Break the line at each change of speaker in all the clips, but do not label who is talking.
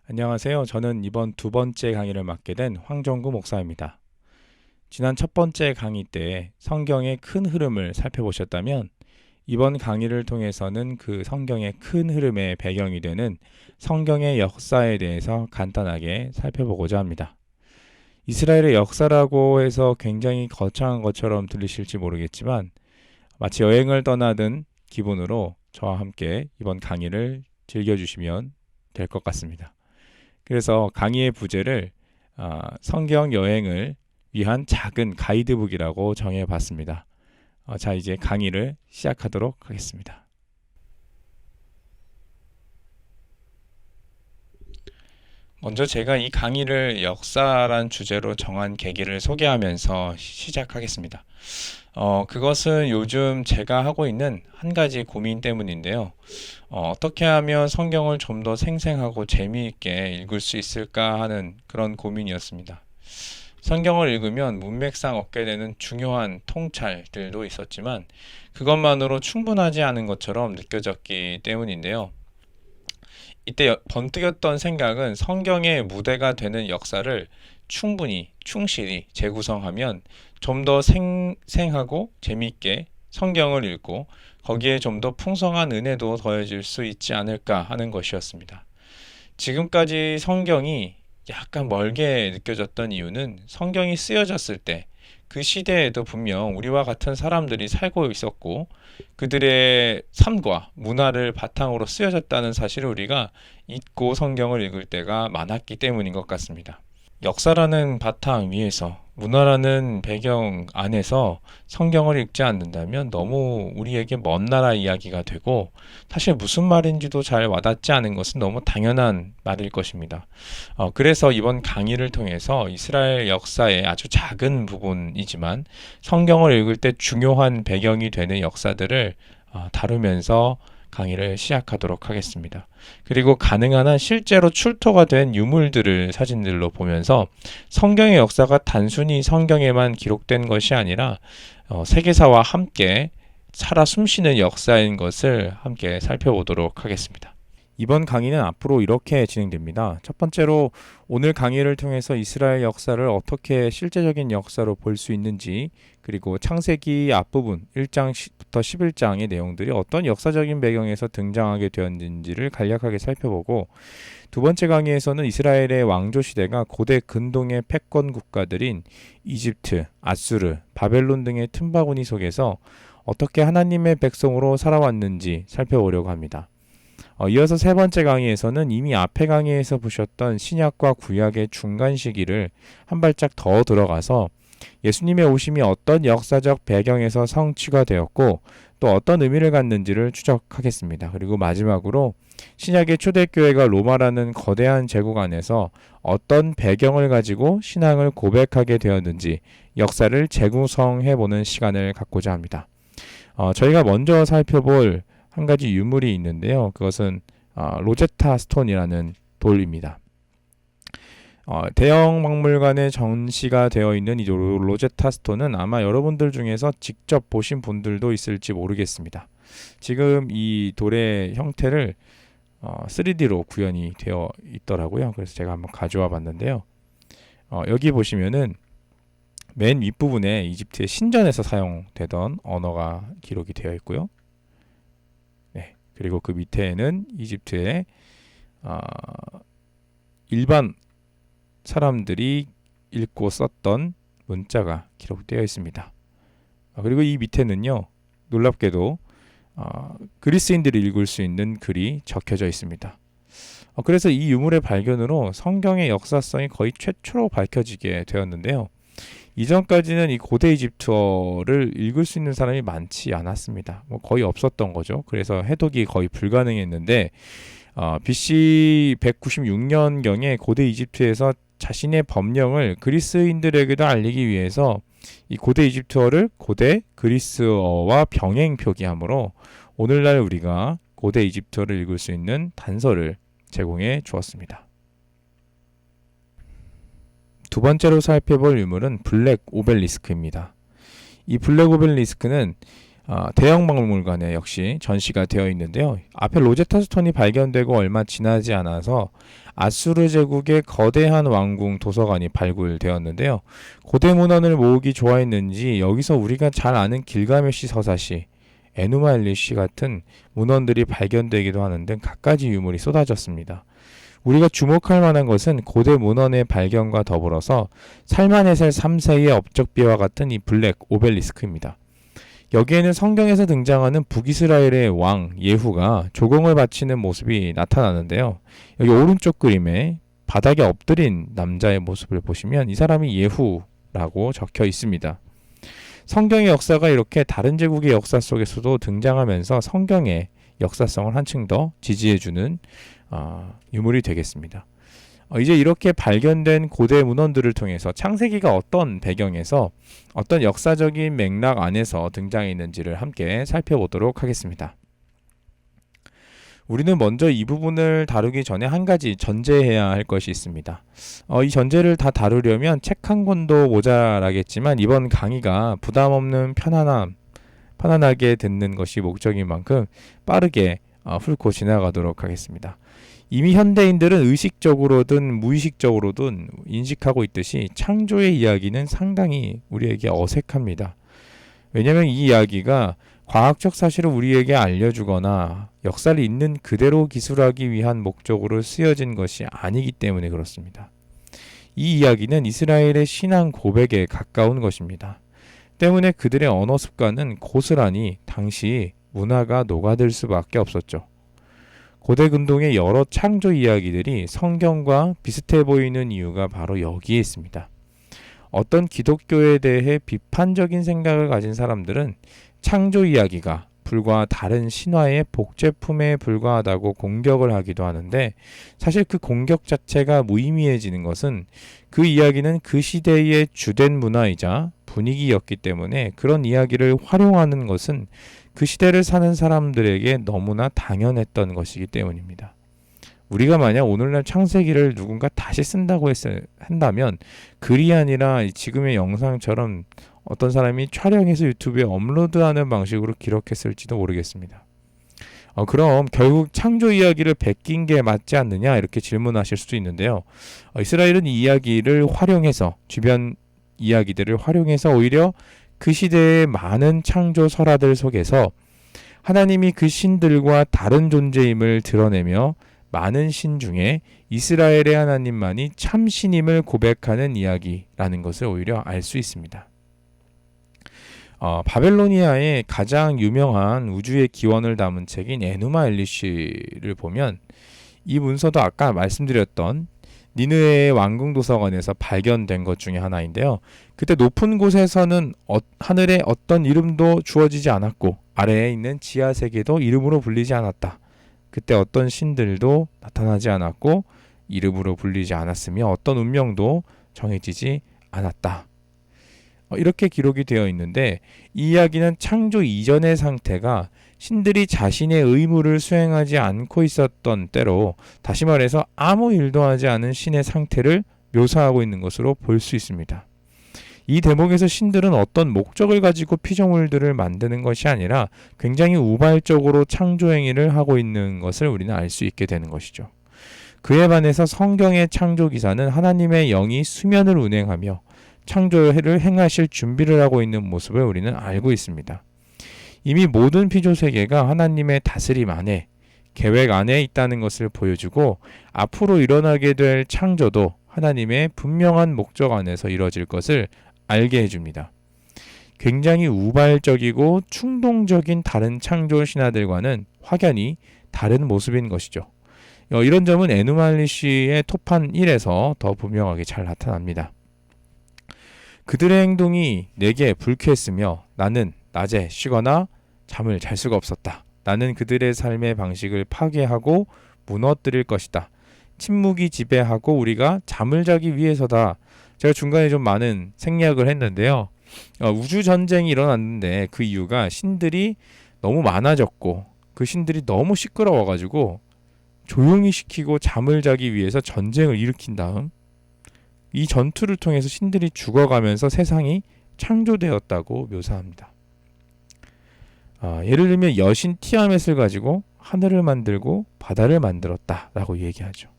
안녕하세요. 저는 이번 두 번째 강의를 맡게 된 황정구 목사입니다. 지난 첫 번째 강의 때 성경의 큰 흐름을 살펴보셨다면 이번 강의를 통해서는 그 성경의 큰 흐름의 배경이 되는 성경의 역사에 대해서 간단하게 살펴보고자 합니다. 이스라엘의 역사라고 해서 굉장히 거창한 것처럼 들리실지 모르겠지만 마치 여행을 떠나든 기분으로 저와 함께 이번 강의를 즐겨주시면 될 것 같습니다. 그래서 강의의 부제를 성경 여행을 위한 작은 가이드북이라고 정해봤습니다. 자, 이제 강의를 시작하도록 하겠습니다. 먼저 제가 이 강의를 역사란 주제로 정한 계기를 소개하면서 시작하겠습니다. 그것은 요즘 제가 하고 있는 한 가지 고민 때문인데요. 어떻게 하면 성경을 좀 더 생생하고 재미있게 읽을 수 있을까 하는 그런 고민이었습니다. 성경을 읽으면 문맥상 얻게 되는 중요한 통찰들도 있었지만 그것만으로 충분하지 않은 것처럼 느껴졌기 때문인데요. 이때 번뜩였던 생각은 성경의 무대가 되는 역사를 충분히, 충실히 재구성하면 좀 더 생생하고 재미있게 성경을 읽고 거기에 좀 더 풍성한 은혜도 더해질 수 있지 않을까 하는 것이었습니다. 지금까지 성경이 약간 멀게 느껴졌던 이유는 성경이 쓰여졌을 때 그 시대에도 분명 우리와 같은 사람들이 살고 있었고 그들의 삶과 문화를 바탕으로 쓰여졌다는 사실을 우리가 잊고 성경을 읽을 때가 많았기 때문인 것 같습니다. 역사라는 바탕 위에서 문화라는 배경 안에서 성경을 읽지 않는다면 너무 우리에게 먼 나라 이야기가 되고 사실 무슨 말인지도 잘 와닿지 않은 것은 너무 당연한 말일 것입니다. 그래서 이번 강의를 통해서 이스라엘 역사의 아주 작은 부분이지만 성경을 읽을 때 중요한 배경이 되는 역사들을 다루면서 강의를 시작하도록 하겠습니다. 그리고 가능한 한 실제로 출토가 된 유물들을 사진들로 보면서 성경의 역사가 단순히 성경에만 기록된 것이 아니라 세계사와 함께 살아 숨쉬는 역사인 것을 함께 살펴보도록 하겠습니다. 이번 강의는 앞으로 이렇게 진행됩니다. 첫 번째로 오늘 강의를 통해서 이스라엘 역사를 어떻게 실제적인 역사로 볼 수 있는지, 그리고 창세기 앞부분 1장부터 11장의 내용들이 어떤 역사적인 배경에서 등장하게 되었는지를 간략하게 살펴보고, 두 번째 강의에서는 이스라엘의 왕조 시대가 고대 근동의 패권 국가들인 이집트, 아수르, 바벨론 등의 틈바구니 속에서 어떻게 하나님의 백성으로 살아왔는지 살펴보려고 합니다. 이어서 세 번째 강의에서는 이미 앞에 강의에서 보셨던 신약과 구약의 중간 시기를 한 발짝 더 들어가서 예수님의 오심이 어떤 역사적 배경에서 성취가 되었고 또 어떤 의미를 갖는지를 추적하겠습니다. 그리고 마지막으로 신약의 초대교회가 로마라는 거대한 제국 안에서 어떤 배경을 가지고 신앙을 고백하게 되었는지 역사를 재구성해보는 시간을 갖고자 합니다. 저희가 먼저 살펴볼 한 가지 유물이 있는데요. 그것은 로제타 스톤이라는 돌입니다. 대형 박물관에 전시가 되어 있는 이 로제타 스톤은 아마 여러분들 중에서 직접 보신 분들도 있을지 모르겠습니다. 지금 이 돌의 형태를 3D로 구현이 되어 있더라고요. 그래서 제가 한번 가져와 봤는데요. 여기 보시면은 맨 윗부분에 이집트의 신전에서 사용되던 언어가 기록이 되어 있고요. 그리고 그 밑에는 이집트의 일반 사람들이 읽고 썼던 문자가 기록되어 있습니다. 그리고 이 밑에는요, 놀랍게도 그리스인들이 읽을 수 있는 글이 적혀져 있습니다. 그래서 이 유물의 발견으로 성경의 역사성이 거의 최초로 밝혀지게 되었는데요. 이전까지는 이 고대 이집트어를 읽을 수 있는 사람이 많지 않았습니다. 거의 없었던 거죠. 그래서 해독이 거의 불가능했는데 BC 196년경에 고대 이집트에서 자신의 법령을 그리스인들에게도 알리기 위해서 이 고대 이집트어를 고대 그리스어와 병행 표기함으로 오늘날 우리가 고대 이집트어를 읽을 수 있는 단서를 제공해 주었습니다. 두 번째로 살펴볼 유물은 블랙 오벨리스크입니다. 이 블랙 오벨리스크는 대형박물관에 역시 전시가 되어 있는데요. 앞에 로제타 스톤이 발견되고 얼마 지나지 않아서 아수르 제국의 거대한 왕궁 도서관이 발굴되었는데요. 고대 문헌을 모으기 좋아했는지 여기서 우리가 잘 아는 길가메시 서사시, 에누마 엘리시 같은 문헌들이 발견되기도 하는 등 갖가지 유물이 쏟아졌습니다. 우리가 주목할 만한 것은 고대 문헌의 발견과 더불어서 살만에셀 3세의 업적비와 같은 이 블랙 오벨리스크입니다. 여기에는 성경에서 등장하는 북이스라엘의 왕 예후가 조공을 바치는 모습이 나타나는데요. 여기 오른쪽 그림에 바닥에 엎드린 남자의 모습을 보시면 이 사람이 예후라고 적혀 있습니다. 성경의 역사가 이렇게 다른 제국의 역사 속에서도 등장하면서 성경의 역사성을 한층 더 지지해주는 유물이 되겠습니다. 이제 이렇게 발견된 고대 문헌들을 통해서 창세기가 어떤 배경에서 어떤 역사적인 맥락 안에서 등장했는지를 함께 살펴보도록 하겠습니다. 우리는 먼저 이 부분을 다루기 전에 한 가지 전제해야 할 것이 있습니다. 이 전제를 다 다루려면 책 한 권도 모자라겠지만 이번 강의가 부담 없는 편안하게 듣는 것이 목적인 만큼 빠르게 훑고 지나가도록 하겠습니다. 이미 현대인들은 의식적으로든 무의식적으로든 인식하고 있듯이 창조의 이야기는 상당히 우리에게 어색합니다. 왜냐하면 이 이야기가 과학적 사실을 우리에게 알려주거나 역사를 있는 그대로 기술하기 위한 목적으로 쓰여진 것이 아니기 때문에 그렇습니다. 이 이야기는 이스라엘의 신앙 고백에 가까운 것입니다. 때문에 그들의 언어 습관은 고스란히 당시 문화가 녹아들 수밖에 없었죠. 고대 근동의 여러 창조 이야기들이 성경과 비슷해 보이는 이유가 바로 여기에 있습니다. 어떤 기독교에 대해 비판적인 생각을 가진 사람들은 창조 이야기가 불과 다른 신화의 복제품에 불과하다고 공격을 하기도 하는데 사실 그 공격 자체가 무의미해지는 것은 그 이야기는 그 시대의 주된 문화이자 분위기였기 때문에 그런 이야기를 활용하는 것은 그 시대를 사는 사람들에게 너무나 당연했던 것이기 때문입니다. 우리가 만약 오늘날 창세기를 누군가 다시 쓴다고 한다면 글이 아니라 지금의 영상처럼 어떤 사람이 촬영해서 유튜브에 업로드하는 방식으로 기록했을지도 모르겠습니다. 그럼 결국 창조 이야기를 베낀 게 맞지 않느냐 이렇게 질문하실 수도 있는데요. 이스라엘은 이 이야기를 활용해서 주변 이야기들을 활용해서 오히려 그 시대의 많은 창조 설화들 속에서 하나님이 그 신들과 다른 존재임을 드러내며 많은 신 중에 이스라엘의 하나님만이 참 신임을 고백하는 이야기라는 것을 오히려 알 수 있습니다. 바벨로니아의 가장 유명한 우주의 기원을 담은 책인 에누마 엘리시를 보면 이 문서도 아까 말씀드렸던 니느웨의 왕궁 도서관에서 발견된 것 중에 하나인데요. 그때 높은 곳에서는 하늘에 어떤 이름도 주어지지 않았고 아래에 있는 지하 세계도 이름으로 불리지 않았다. 그때 어떤 신들도 나타나지 않았고 이름으로 불리지 않았으며 어떤 운명도 정해지지 않았다. 이렇게 기록이 되어 있는데 이 이야기는 창조 이전의 상태가 신들이 자신의 의무를 수행하지 않고 있었던 때로 다시 말해서 아무 일도 하지 않은 신의 상태를 묘사하고 있는 것으로 볼 수 있습니다. 이 대목에서 신들은 어떤 목적을 가지고 피조물들을 만드는 것이 아니라 굉장히 우발적으로 창조 행위를 하고 있는 것을 우리는 알 수 있게 되는 것이죠. 그에 반해서 성경의 창조 기사는 하나님의 영이 수면을 운행하며 창조를 행하실 준비를 하고 있는 모습을 우리는 알고 있습니다. 이미 모든 피조 세계가 하나님의 다스림 안에 계획 안에 있다는 것을 보여주고 앞으로 일어나게 될 창조도 하나님의 분명한 목적 안에서 이루어질 것을 알게 해줍니다. 굉장히 우발적이고 충동적인 다른 창조 신화들과는 확연히 다른 모습인 것이죠. 이런 점은 에누말리시의 토판 1에서 더 분명하게 잘 나타납니다. 그들의 행동이 내게 불쾌했으며 나는 낮에 쉬거나 잠을 잘 수가 없었다. 나는 그들의 삶의 방식을 파괴하고 무너뜨릴 것이다. 침묵이 지배하고 우리가 잠을 자기 위해서다. 제가 중간에 좀 많은 생략을 했는데요. 우주전쟁이 일어났는데 그 이유가 신들이 너무 많아졌고 그 신들이 너무 시끄러워가지고 조용히 시키고 잠을 자기 위해서 전쟁을 일으킨 다음 이 전투를 통해서 신들이 죽어가면서 세상이 창조되었다고 묘사합니다.
예를 들면 여신 티아멧을 가지고 하늘을 만들고 바다를 만들었다라고 얘기하죠.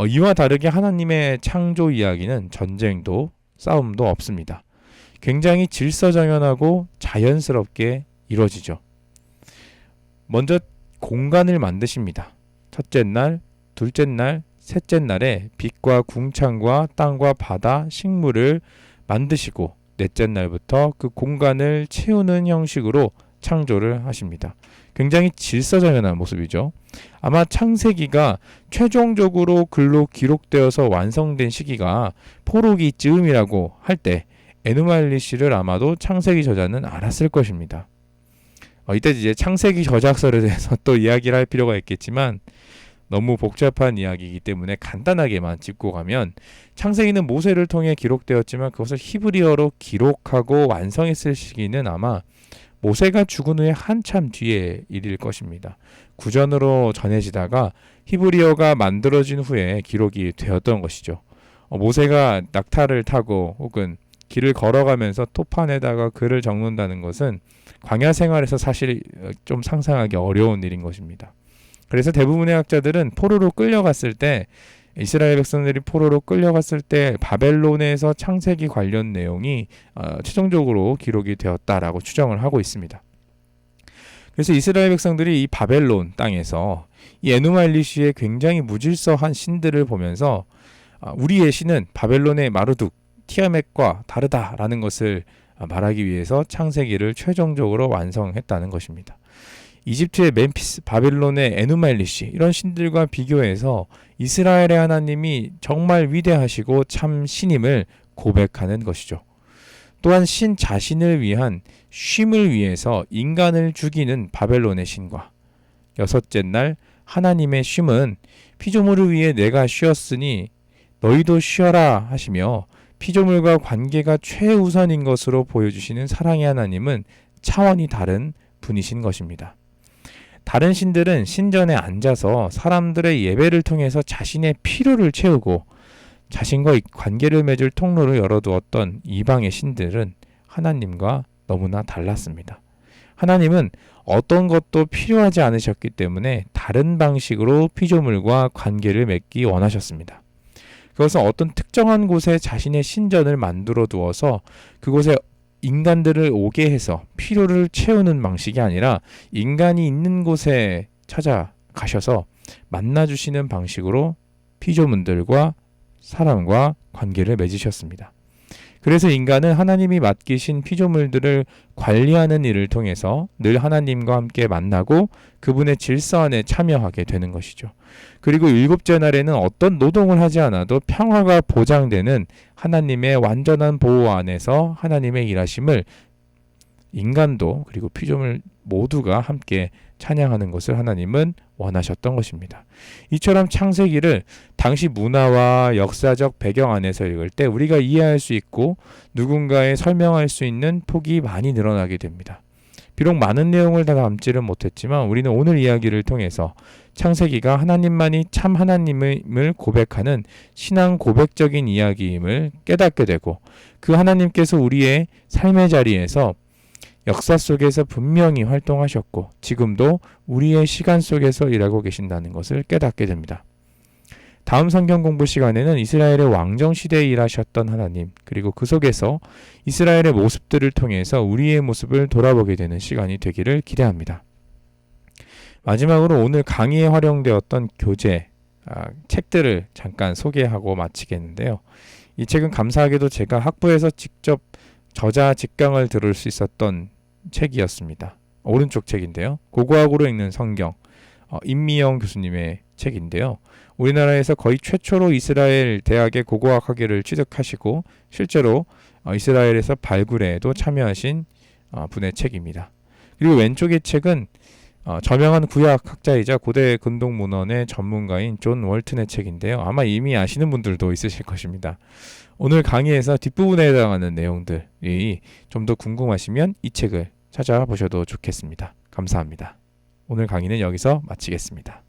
이와 다르게 하나님의 창조 이야기는 전쟁도 싸움도 없습니다. 굉장히 질서정연하고 자연스럽게 이루어지죠. 먼저 공간을 만드십니다. 첫째 날, 둘째 날, 셋째 날에 빛과 궁창과 땅과 바다, 식물을 만드시고 넷째 날부터 그 공간을 채우는 형식으로 창조를 하십니다. 굉장히 질서정연한 모습이죠. 아마 창세기가 최종적으로 글로 기록되어서 완성된 시기가 포로기 즈음이라고 할 때 에누말리시를 아마도 창세기 저자는 알았을 것입니다. 이때 이제 창세기 저작서에 대해서 또 이야기를 할 필요가 있겠지만 너무 복잡한 이야기이기 때문에 간단하게만 짚고 가면 창세기는 모세를 통해 기록되었지만 그것을 히브리어로 기록하고 완성했을 시기는 아마 모세가 죽은 후에 한참 뒤의 일일 것입니다. 구전으로 전해지다가 히브리어가 만들어진 후에 기록이 되었던 것이죠. 모세가 낙타를 타고 혹은 길을 걸어가면서 토판에다가 글을 적는다는 것은 광야 생활에서 사실 좀 상상하기 어려운 일인 것입니다. 그래서 대부분의 학자들은 포로로 끌려갔을 때 이스라엘 백성들이 포로로 끌려갔을 때 바벨론에서 창세기 관련 내용이 최종적으로 기록이 되었다라고 추정을 하고 있습니다. 그래서 이스라엘 백성들이 이 바벨론 땅에서 이 에누말리시의 굉장히 무질서한 신들을 보면서 우리의 신은 바벨론의 마르둑, 티아멧과 다르다라는 것을 말하기 위해서 창세기를 최종적으로 완성했다는 것입니다. 이집트의 멤피스, 바벨론의 에누말리시 이런 신들과 비교해서 이스라엘의 하나님이 정말 위대하시고 참 신임을 고백하는 것이죠. 또한 신 자신을 위한 쉼을 위해서 인간을 죽이는 바벨론의 신과 여섯째 날 하나님의 쉼은 피조물을 위해 내가 쉬었으니 너희도 쉬어라 하시며 피조물과 관계가 최우선인 것으로 보여주시는 사랑의 하나님은 차원이 다른 분이신 것입니다. 다른 신들은 신전에 앉아서 사람들의 예배를 통해서 자신의 필요를 채우고 자신과 관계를 맺을 통로를 열어두었던 이방의 신들은 하나님과 너무나 달랐습니다. 하나님은 어떤 것도 필요하지 않으셨기 때문에 다른 방식으로 피조물과 관계를 맺기 원하셨습니다. 그것은 어떤 특정한 곳에 자신의 신전을 만들어 두어서 그곳에 인간들을 오게 해서 필요를 채우는 방식이 아니라 인간이 있는 곳에 찾아가셔서 만나주시는 방식으로 피조물들과 사람과 관계를 맺으셨습니다. 그래서 인간은 하나님이 맡기신 피조물들을 관리하는 일을 통해서 늘 하나님과 함께 만나고 그분의 질서 안에 참여하게 되는 것이죠. 그리고 일곱째 날에는 어떤 노동을 하지 않아도 평화가 보장되는 하나님의 완전한 보호 안에서 하나님의 일하심을 인간도 그리고 피조물 모두가 함께 찬양하는 것을 하나님은 원하셨던 것입니다. 이처럼 창세기를 당시 문화와 역사적 배경 안에서 읽을 때 우리가 이해할 수 있고 누군가에 설명할 수 있는 폭이 많이 늘어나게 됩니다. 비록 많은 내용을 다 담지는 못했지만 우리는 오늘 이야기를 통해서 창세기가 하나님만이 참 하나님을 고백하는 신앙 고백적인 이야기임을 깨닫게 되고 그 하나님께서 우리의 삶의 자리에서 역사 속에서 분명히 활동하셨고 지금도 우리의 시간 속에서 일하고 계신다는 것을 깨닫게 됩니다. 다음 성경 공부 시간에는 이스라엘의 왕정 시대에 일하셨던 하나님 그리고 그 속에서 이스라엘의 모습들을 통해서 우리의 모습을 돌아보게 되는 시간이 되기를 기대합니다. 마지막으로 오늘 강의에 활용되었던 교재, 책들을 잠깐 소개하고 마치겠는데요. 이 책은 감사하게도 제가 학부에서 직접 저자 직강을 들을 수 있었던 책이었습니다. 오른쪽 책인데요. 고고학으로 읽는 성경, 임미영 교수님의 책인데요. 우리나라에서 거의 최초로 이스라엘 대학의 고고학 학위를 취득하시고 실제로 이스라엘에서 발굴에도 참여하신 분의 책입니다. 그리고 왼쪽의 책은 저명한 구약 학자이자 고대 근동문헌의 전문가인 존 월튼의 책인데요. 아마 이미 아시는 분들도 있으실 것입니다. 오늘 강의에서 뒷부분에 해당하는 내용들이 좀 더 궁금하시면 이 책을 찾아보셔도 좋겠습니다. 감사합니다. 오늘 강의는 여기서 마치겠습니다.